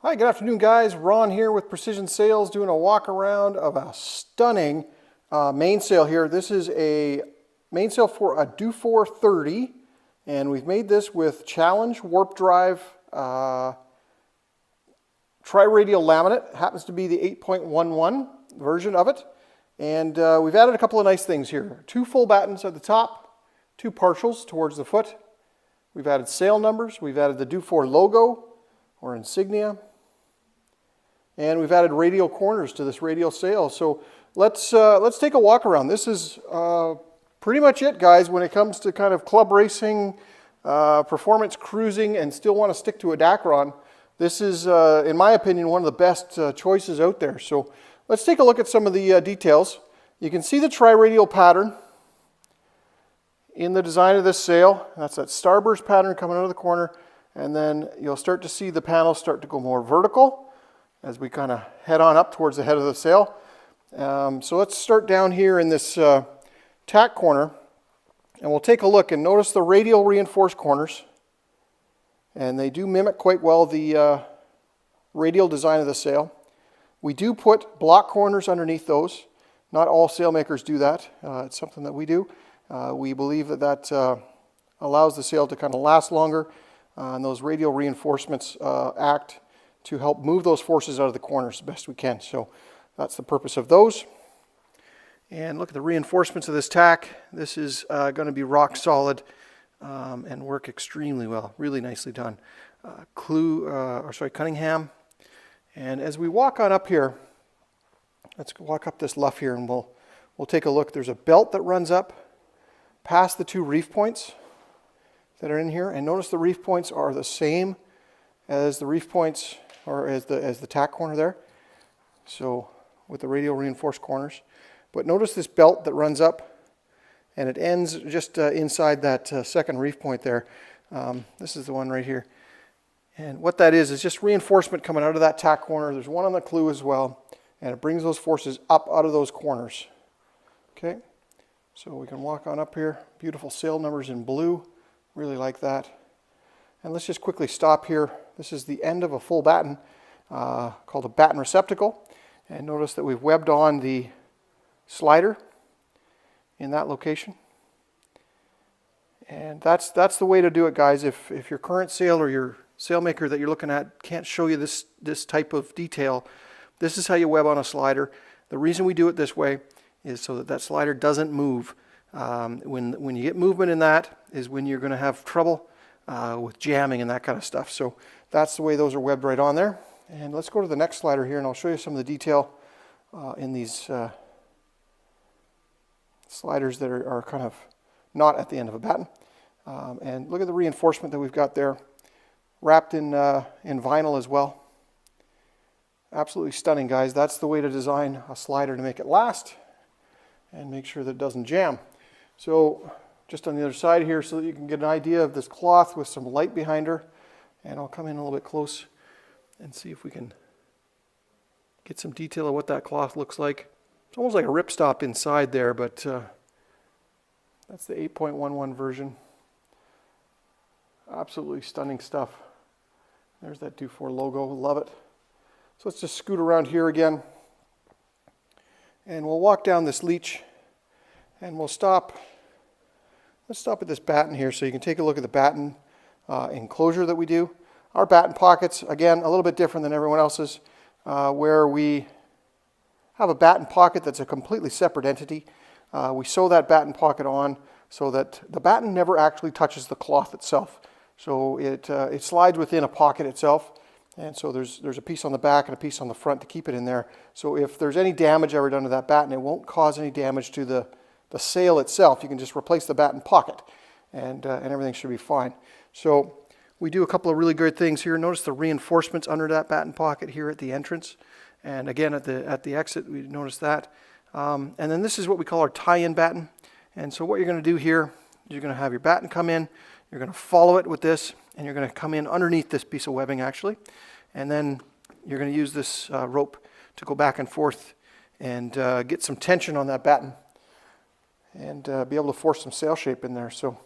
Hi, good afternoon guys. Ron here with Precision Sails doing a walk around of a stunning mainsail here. This is a mainsail for a Dufour 30 and we've made this with Challenge Warp Drive Tri-Radial laminate. It happens to be the 8.11 version of it. And we've added a couple of nice things here. 2 full battens at the top, 2 partials towards the foot. We've added sail numbers. We've added the Dufour logo or insignia. And we've added radial corners to this radial sail. So let's take a walk around. This is pretty much it, guys, when it comes to kind of club racing, performance cruising, and still want to stick to a Dacron. This is, in my opinion, one of the best choices out there. So let's take a look at some of the details. You can see the Tri-Radial pattern in the design of this sail. That's that starburst pattern coming out of the corner. And then you'll start to see the panels start to go more vertical as we kind of head on up towards the head of the sail. So let's start down here in this tack corner, and we'll take a look and notice the radial reinforced corners. And they do mimic quite well the radial design of the sail. We do put block corners underneath those. Not all sailmakers do that. It's something that we do. We believe that that allows the sail to kind of last longer, and those radial reinforcements act to help move those forces out of the corners the best we can. So that's the purpose of those. And look at the reinforcements of this tack. This is going to be rock solid and work extremely well. Really nicely done. Cunningham. And as we walk on up here, let's walk up this luff here and we'll take a look. There's a belt that runs up past the 2 reef points that are in here. And notice the reef points are the same as the reef points or as the tack corner there, so with the radial reinforced corners. But notice this belt that runs up and it ends just inside that second reef point there. This is the one right here, and what that is just reinforcement coming out of that tack corner. There's one on the clew as well, and it brings those forces up out of those corners. Okay, so we can walk on up here. Beautiful sail numbers in blue, really like that. And let's just quickly stop here. This is the end of a full batten called a batten receptacle. And notice that we've webbed on the slider in that location. And that's the way to do it, guys. If your current sail or your sailmaker that you're looking at can't show you this type of detail, this is how you web on a slider. The reason we do it this way is so that that slider doesn't move. When you get movement in that is when you're going to have trouble with jamming and that kind of stuff. So that's the way those are webbed right on there. And let's go to the next slider here and I'll show you some of the detail in these sliders that are kind of not at the end of a batten. And look at the reinforcement that we've got there, wrapped in vinyl as well. Absolutely stunning, guys. That's the way to design a slider to make it last and make sure that it doesn't jam. So just on the other side here so that you can get an idea of this cloth with some light behind her. And I'll come in a little bit close and see if we can get some detail of what that cloth looks like. It's almost like a ripstop inside there, but that's the 8.11 version. Absolutely stunning stuff. There's that Dufour logo, love it. So let's just scoot around here again. And we'll walk down this leech and we'll stop. Let's stop at this batten here so you can take a look at the batten enclosure that we do. Our batten pockets, again, a little bit different than everyone else's, where we have a batten pocket that's a completely separate entity. We sew that batten pocket on so that the batten never actually touches the cloth itself. So it slides within a pocket itself, and so there's a piece on the back and a piece on the front to keep it in there. So if there's any damage ever done to that batten, it won't cause any damage to the sail itself. You can just replace the batten pocket and everything should be fine. So we do a couple of really good things here. Notice the reinforcements under that batten pocket here at the entrance, and again at the exit we notice that. And then this is what we call our tie-in batten. And so what you're going to do here is you're going to have your batten come in, you're going to follow it with this, and you're going to come in underneath this piece of webbing actually, and then you're going to use this rope to go back and forth and get some tension on that batten and be able to force some sail shape in there. So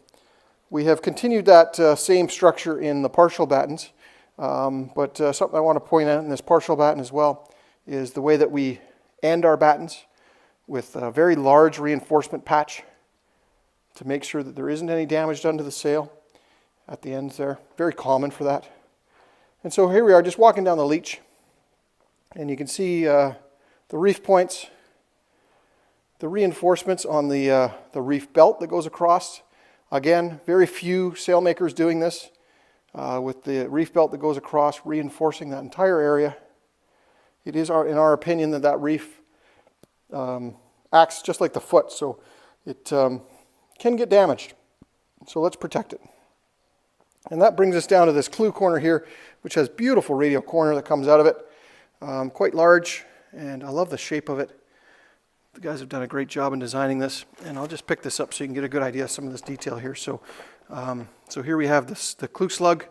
we have continued that same structure in the partial battens. But something I want to point out in this partial batten as well is the way that we end our battens with a very large reinforcement patch to make sure that there isn't any damage done to the sail at the ends there. Very common for that. And so here we are just walking down the leach, and you can see the reef points, the reinforcements on the reef belt that goes across. Again, very few sailmakers doing this with the reef belt that goes across, reinforcing that entire area. It is, in our opinion, that reef acts just like the foot, so it can get damaged. So let's protect it. And that brings us down to this clew corner here, which has beautiful radial corner that comes out of it. Quite large, and I love the shape of it. The guys have done a great job in designing this, and I'll just pick this up so you can get a good idea of some of this detail here. So, so here we have the clew slug,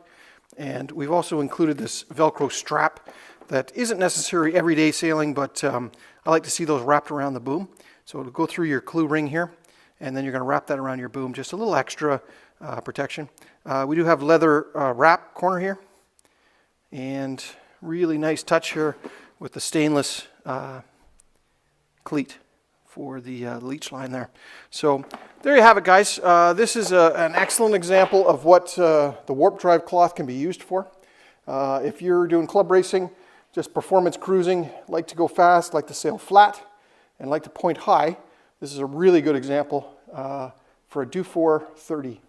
and we've also included this Velcro strap that isn't necessary everyday sailing, but I like to see those wrapped around the boom. So it'll go through your clew ring here, and then you're going to wrap that around your boom, just a little extra protection. We do have leather wrap corner here, and really nice touch here with the stainless cleat for the leech line there. So there you have it, guys. This is an excellent example of what the warp drive cloth can be used for. If you're doing club racing, just performance cruising, like to go fast, like to sail flat, and like to point high, this is a really good example for a Dufour 30.